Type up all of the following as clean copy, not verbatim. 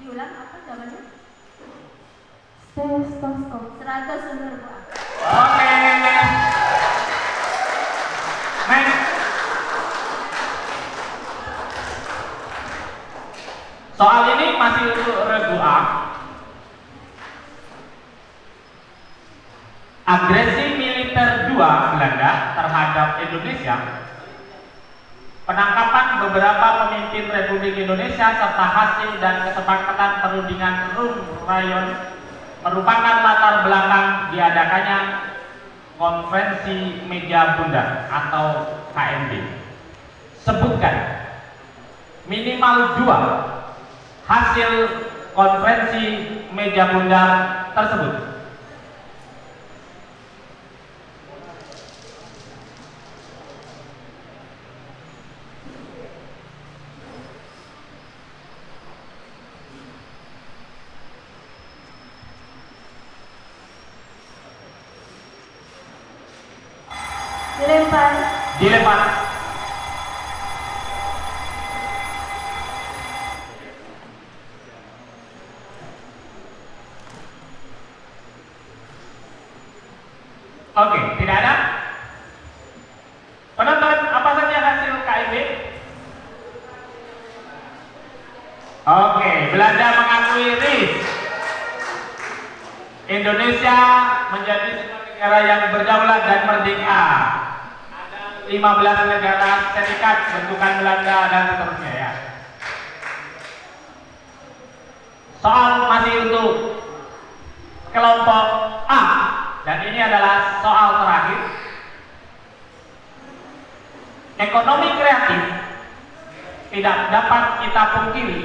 Diulang apa jawabannya? Stetoskop. 100 benar, Bu. Oke. Next. Soal ini masih untuk regu A. Agresi militer 2 Belanda terhadap Indonesia, penangkapan beberapa pemimpin Republik Indonesia serta hasil dan kesepakatan perundingan Rum Rayon merupakan latar belakang diadakannya Konferensi Meja Bundar atau KMB. Sebutkan minimal 2 hasil konferensi Meja Bundar tersebut. Dilempar. Oke, tidak ada. Penonton, apa saja hasil KIB? Oke, Belanda mengakui RIS. Indonesia menjadi sebuah negara yang berdaulat dan merdeka. 15 negara serikat bentukan Belanda dan seterusnya ya. Soal masih untuk kelompok A dan ini adalah soal terakhir. Ekonomi kreatif tidak dapat kita pungkiri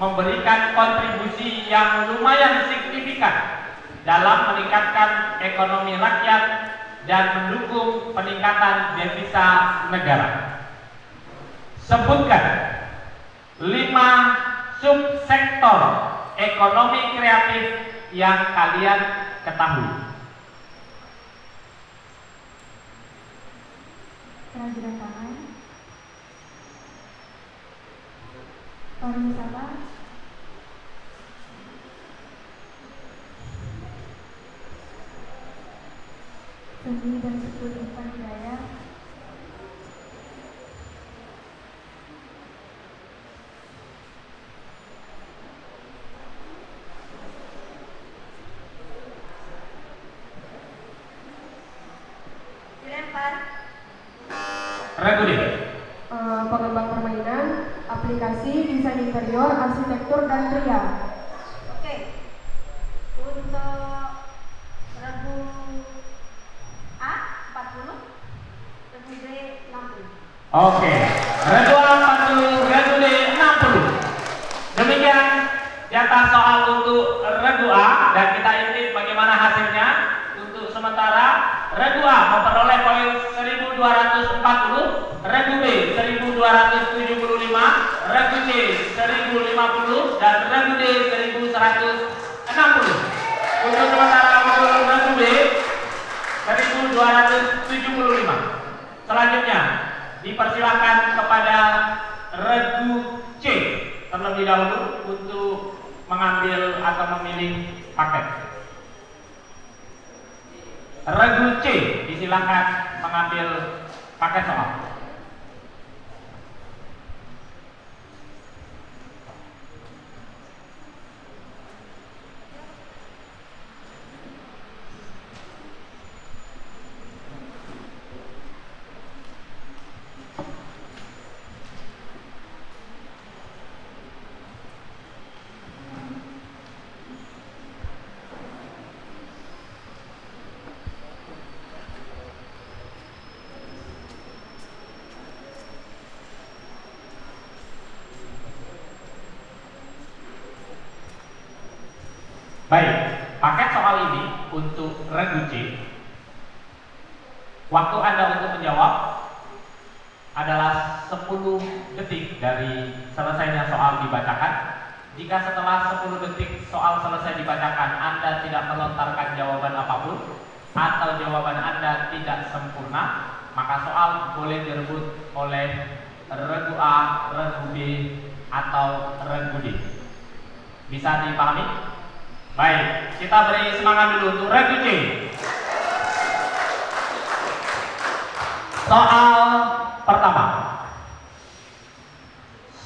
memberikan kontribusi yang lumayan signifikan dalam meningkatkan ekonomi rakyat dan mendukung peningkatan devisa negara. Sebutkan 5 subsektor ekonomi kreatif yang kalian ketahui. Kerajinan tangan, pariwisata, seni dan kebudayaan budaya, Dilempar. Reguli. pengembang permainan, aplikasi, desain interior, arsitektur, dan pria. Oke. Untuk regu A 40, regu B 60. Oke, regu A 40, regu D 60. Demikian jatah soal untuk regu A dan kita intip bagaimana hasilnya. Untuk sementara regu A memperoleh poin 1240, regu B 1275, regu C 1050 dan regu D 1160. Untuk sementara untuk regu B 1275. Selanjutnya dipersilakan kepada regu C terlebih dahulu untuk mengambil atau memilih paket. Regu C disilakan mengambil paket soal. Baik, paket soal ini untuk regu C. Waktu Anda untuk menjawab adalah 10 detik dari selesainya soal dibacakan. Jika setelah 10 detik soal selesai dibacakan Anda tidak melontarkan jawaban apapun atau jawaban Anda tidak sempurna, maka soal boleh direbut oleh regu A, regu B, atau regu D. Bisa dipahami? Baik, kita beri semangat dulu untuk Regu C. Soal pertama.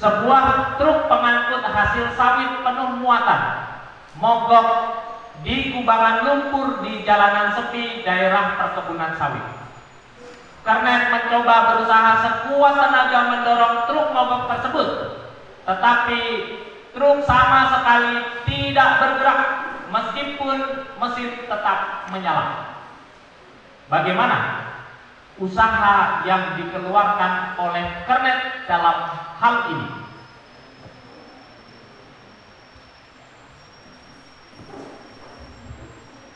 Sebuah truk pengangkut hasil sawit penuh muatan mogok di kubangan lumpur di jalanan sepi daerah perkebunan sawit. Kernet mencoba berusaha sekuat tenaga mendorong truk mogok tersebut, tetapi truk sama sekali tidak bergerak meskipun mesin tetap menyala. Bagaimana usaha yang dikeluarkan oleh Kernet dalam hal ini?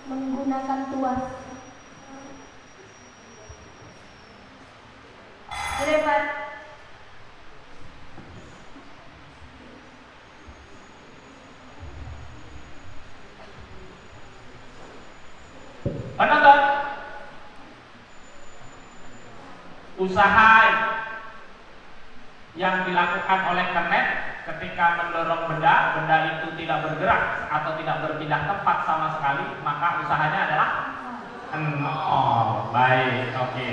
Menggunakan tuas. Depan. Penonton, usaha yang dilakukan oleh Kernet ketika mendorong benda itu tidak bergerak atau tidak berpindah tempat sama sekali, maka usahanya adalah baik, oke.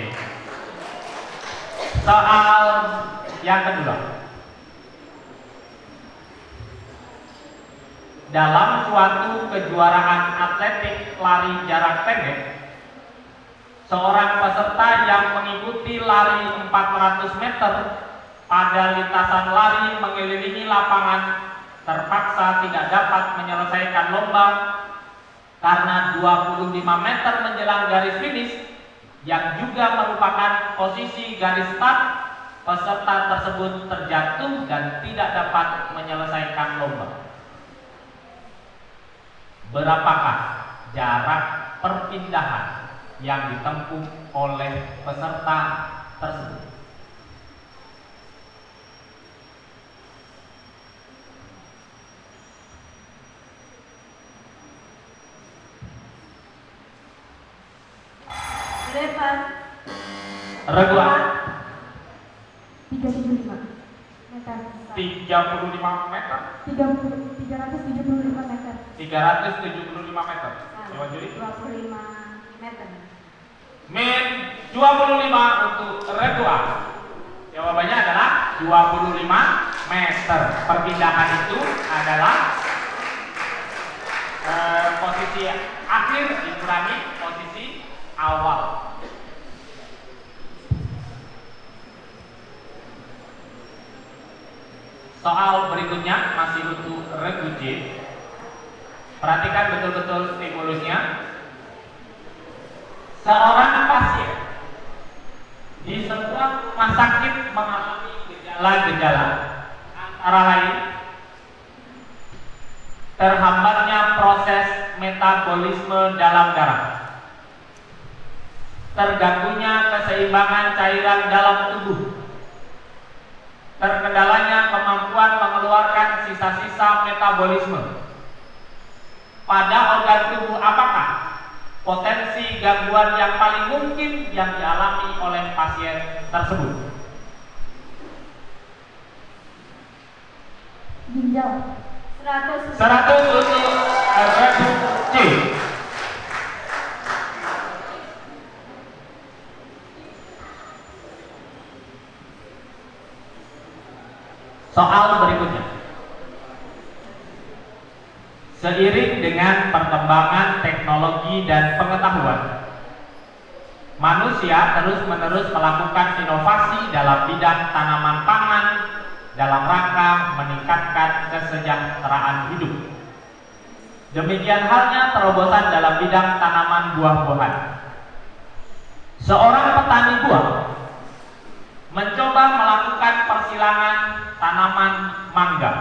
Soal yang kedua. Dalam suatu kejuaraan atletik lari jarak pendek, seorang peserta yang mengikuti lari 400 meter pada lintasan lari mengelilingi lapangan terpaksa tidak dapat menyelesaikan lomba karena 25 meter menjelang garis finish yang juga merupakan posisi garis start, peserta tersebut terjatuh dan tidak dapat menyelesaikan lomba. Berapakah jarak perpindahan yang ditempuh oleh peserta tersebut? Depan. Regu A 375 meter. 35 meter. 375 meter. 375 meter. Dewan juri 25 meter. Min 25 untuk Regu A. Jawabannya adalah 25 meter. Perpindahan itu adalah posisi akhir dikurangi posisi awal. Soal berikutnya masih untuk Regu J. Perhatikan betul-betul stimulusnya. Seorang pasien di sebuah rumah sakit mengalami gejala-gejala, antara lain terhambatnya proses metabolisme dalam darah, terganggunya keseimbangan cairan dalam tubuh, terkendalanya kemampuan mengeluarkan sisa-sisa metabolisme. Pada organ tubuh apakah potensi gangguan yang paling mungkin yang dialami oleh pasien tersebut? Ginjal. 100 untuk Regu C. Soal berikutnya. Seiring dengan perkembangan teknologi dan pengetahuan, manusia terus-menerus melakukan inovasi dalam bidang tanaman pangan dalam rangka meningkatkan kesejahteraan hidup. Demikian halnya terobosan dalam bidang tanaman buah-buahan. Seorang petani buah mencoba melakukan persilangan tanaman mangga.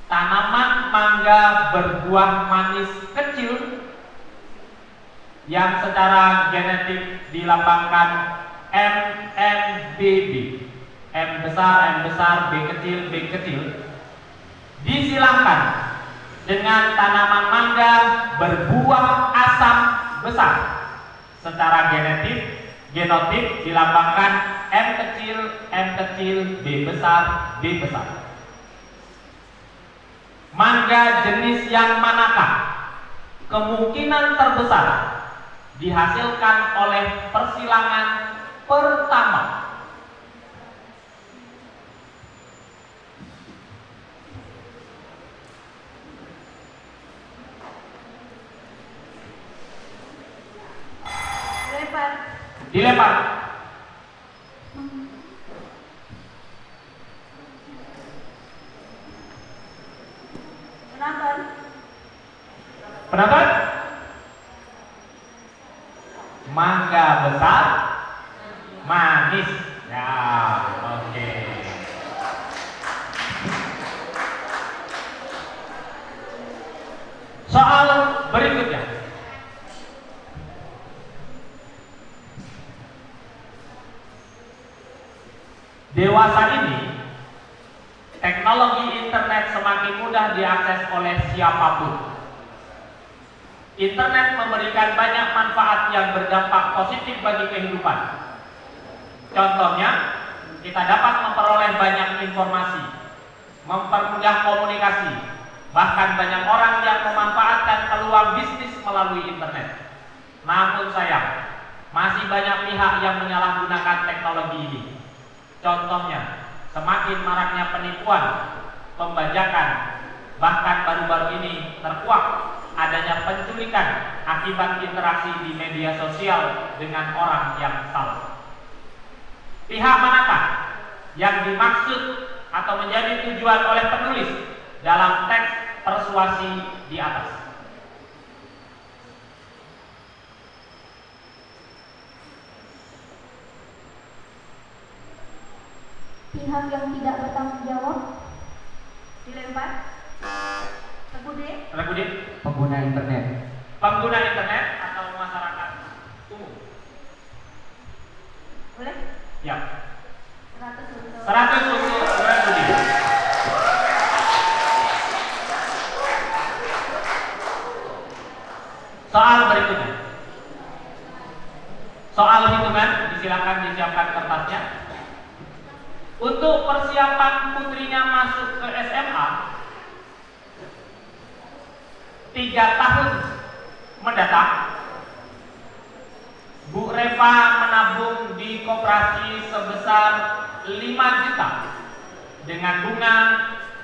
Tanaman mangga berbuah manis kecil yang secara genetik dilambangkan MMBB, M besar, B kecil, disilangkan dengan tanaman mangga berbuah asam besar. Secara genotip dilambangkan M kecil, B besar. Mangga jenis yang manakah kemungkinan terbesar dihasilkan oleh persilangan pertama? Dilempar. Penonton. Penonton? Mangga besar, manis. Ya, oke. Soal berikutnya. Dewasa ini, teknologi internet semakin mudah diakses oleh siapapun. Internet memberikan banyak manfaat yang berdampak positif bagi kehidupan. Contohnya, kita dapat memperoleh banyak informasi, mempermudah komunikasi, bahkan banyak orang yang memanfaatkan peluang bisnis melalui internet. Namun sayang, masih banyak pihak yang menyalahgunakan teknologi ini. Contohnya, semakin maraknya penipuan, pembajakan, bahkan baru-baru ini terkuak adanya penculikan akibat interaksi di media sosial dengan orang yang salah. Pihak manakah yang dimaksud atau menjadi tujuan oleh penulis dalam teks persuasi di atas? Pihak yang tidak bertanggung jawab. Dilempar. Terkudik. Terkudik. Pengguna internet. Pengguna internet atau masyarakat umum. Boleh? Ya. 100 untuk 100 untuk terkudik. Soal berikutnya. Soal hitungan, disilakan disiapkan kertasnya. Untuk persiapan putrinya masuk ke SMA 3 tahun mendatang, Bu Reva menabung di koperasi sebesar 5 juta dengan bunga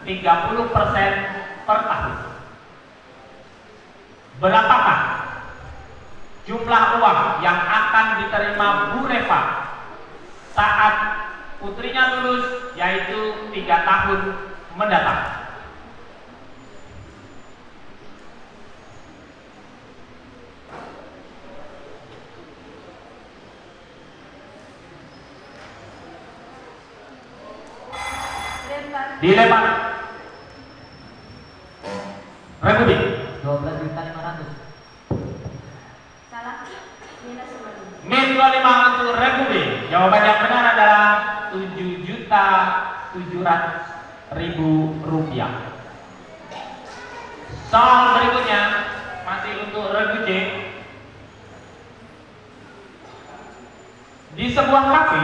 30% per tahun. Berapakah jumlah uang yang akan diterima Bu Reva saat putrinya lulus, yaitu 3 tahun mendatang? Dilempar. Republik. 12.500.000. salah. Minus 25. Min 25 untuk Republik. Jawaban yang benar adalah 7.700.000 rupiah. Soal berikutnya masih untuk Regu C. Di sebuah kafe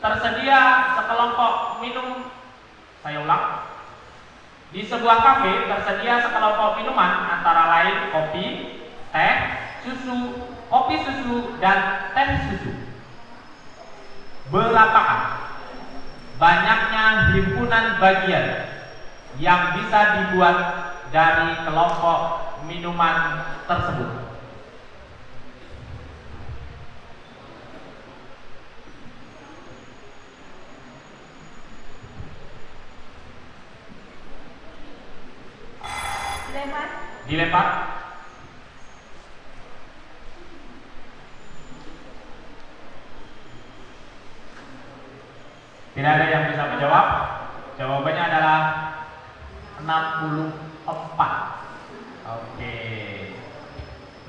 tersedia sekelompok minum. Saya ulang. Di sebuah kafe tersedia sekelompok minuman antara lain kopi, teh, susu, kopi susu, dan teh susu. Berapakah banyaknya himpunan bagian yang bisa dibuat dari kelompok minuman tersebut? Dilempar. Tidak ada yang bisa menjawab. Jawabannya adalah 64. Oke.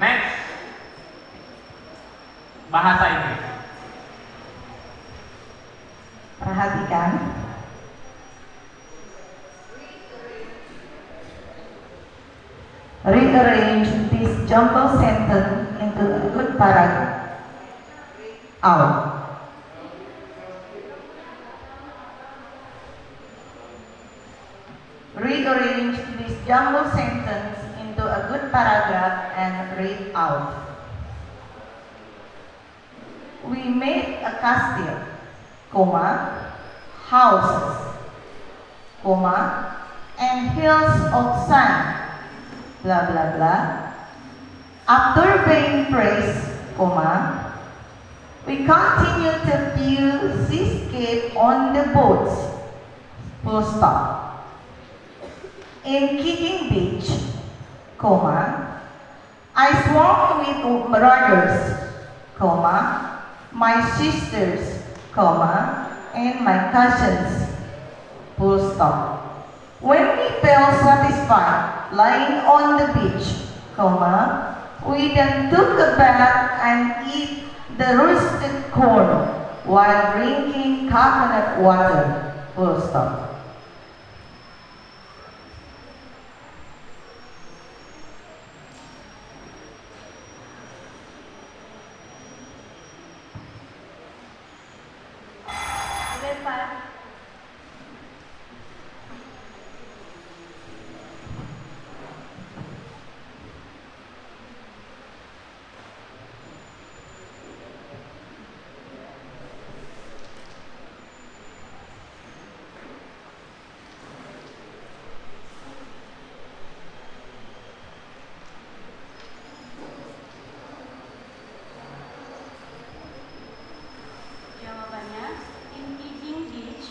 Next. Bahasa Inggris. Perhatikan. Rearrange this jumble sentence into a good paragraph. Out. rearrange this jumbled sentence into a good paragraph and read out. We made a castle, comma, houses, comma, and hills of sand, blah blah blah. After being praised, comma, we continue to view seascape on the boats, full stop. In Kicking Beach, comma, I swam with brothers, comma, my sisters, comma, and my cousins, full stop. When we felt satisfied lying on the beach, comma, we then took a bath and eat the roasted corn while drinking coconut water, full stop. Dilempar. Jawabannya, in Kicking Beach,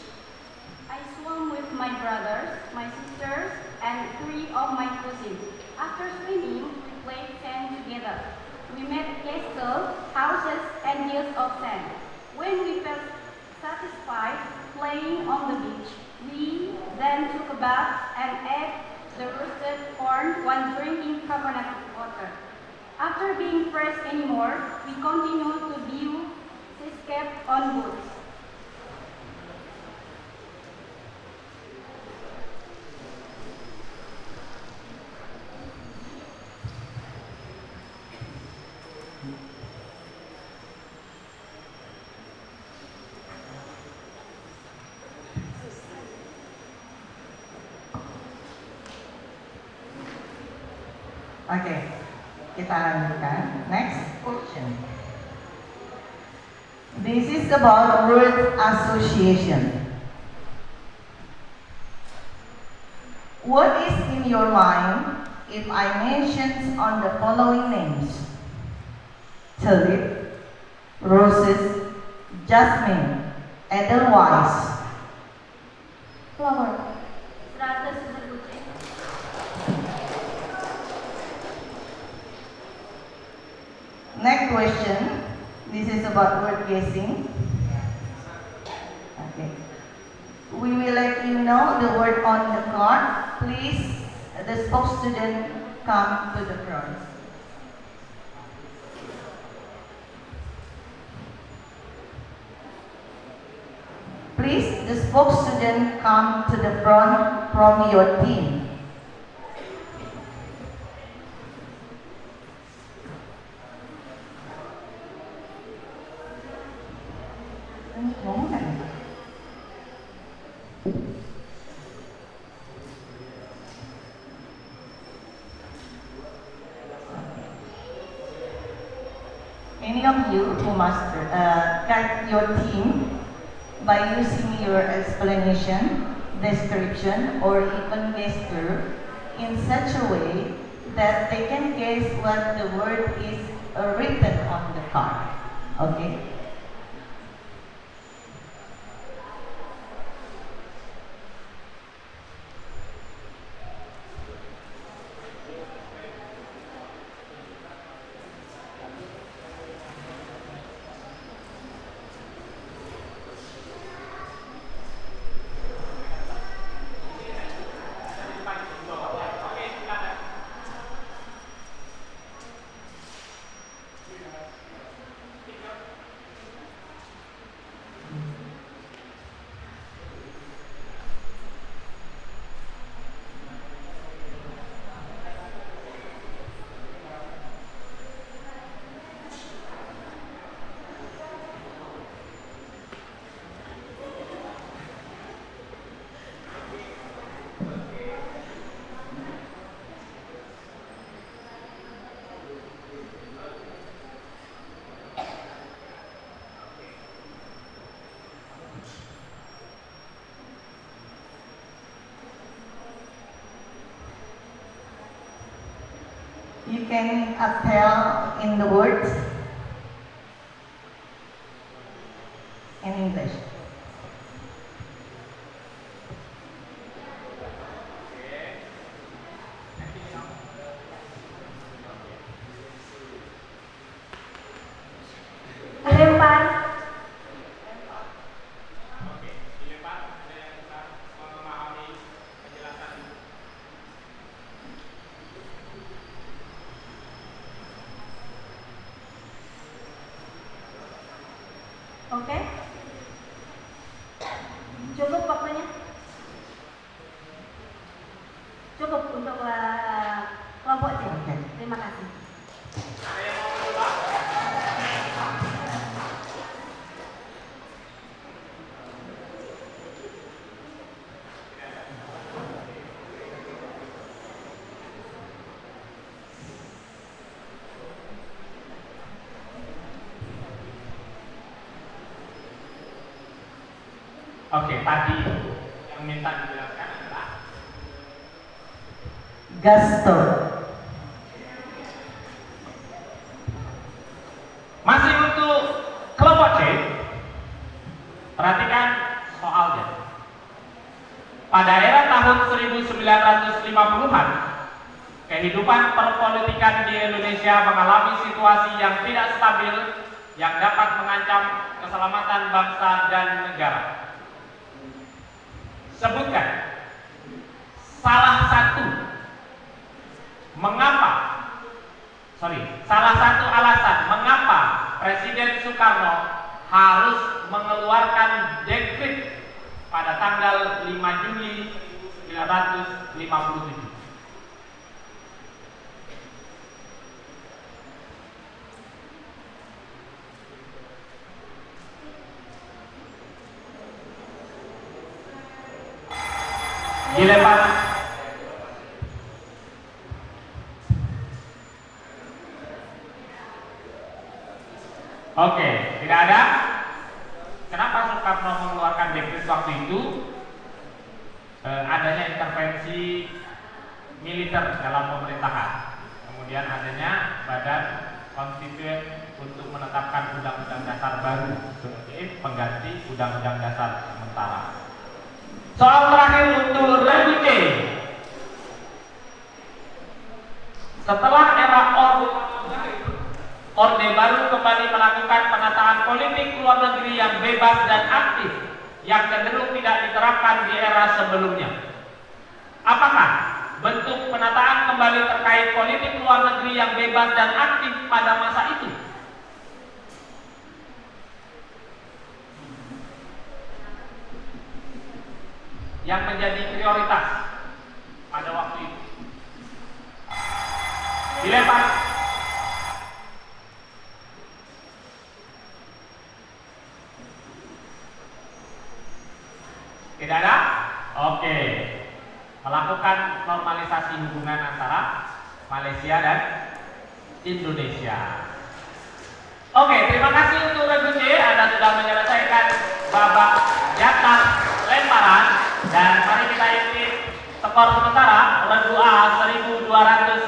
I swam with my brothers, my sisters, and 3 of my cousins. After swimming, we played sand together. We made castles, houses, and hills of sand. When we felt satisfied playing on the beach, we then took a bath and ate the roasted corn while drinking coconut water. After being fresh anymore, we continued to view seascape on boats. Oke, kita lanjutkan. Next question. This is about word association. What is in your mind if I mention on the following names? Tulip, roses, jasmine, edelweiss. Flower. 100 Putri. Next question. This is about word guessing. Okay. We will let you know the word on the card. Please, the spoke student come to the front. Please, the spoke student come to the front from your team. Any of you who must guide your team by using your explanation, description, or even gesture in such a way that they can guess what the word is written on the card. Okay? can tell in the words in English. Dilempar. Oke, dilempar. Ada yang bisa memahami penjelasan? Oke? Cukup waktunya? Cukup untuk kelompok C. Oke. Terima kasih. Ada yang mau mencoba? Oke, tadi yang minta dijelaskan adalah Gaston. masih untuk kelompok C. Perhatikan soalnya. Pada era tahun 1950-an, kehidupan perpolitikan di Indonesia mengalami situasi yang tidak stabil yang dapat mengancam keselamatan bangsa dan negara. Sebutkan salah satu alasan mengapa Presiden Soekarno harus mengeluarkan dekret pada tanggal 5 Juli 1957. Dilempar. Oke, tidak ada. Kenapa Soekarno mengeluarkan dekret waktu itu? Adanya intervensi militer dalam pemerintahan. Kemudian adanya Badan Konstituen untuk menetapkan undang-undang dasar baru sebagai pengganti undang-undang dasar sementara. Soal terakhir untuk regu C. Setelah era Orde Baru kembali melakukan penataan politik luar negeri yang bebas dan aktif yang cenderung tidak diterapkan di era sebelumnya. Apakah bentuk penataan kembali terkait politik luar negeri yang bebas dan aktif pada masa itu? Yang menjadi prioritas pada waktu itu? Dilempar. Tidak ada? Oke. Melakukan normalisasi hubungan antara Malaysia dan Indonesia. Oke, terima kasih untuk regu C. Anda sudah menyelesaikan babak jatah lemparan. Dan mari kita ikuti skor sementara. Regu A 1215,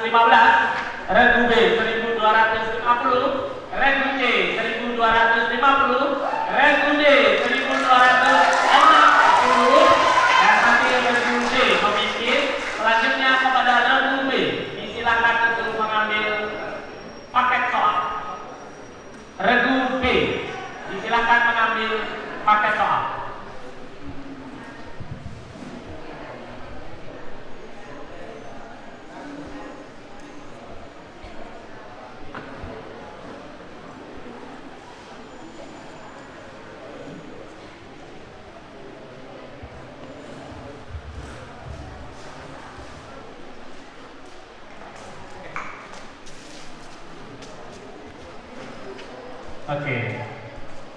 regu B 1250, regu C 1250, regu D 1260, dan masih regu D memimpin. Selanjutnya kepada regu B, disilakan untuk mengambil paket soal. Regu B, disilakan mengambil paket soal. Oke.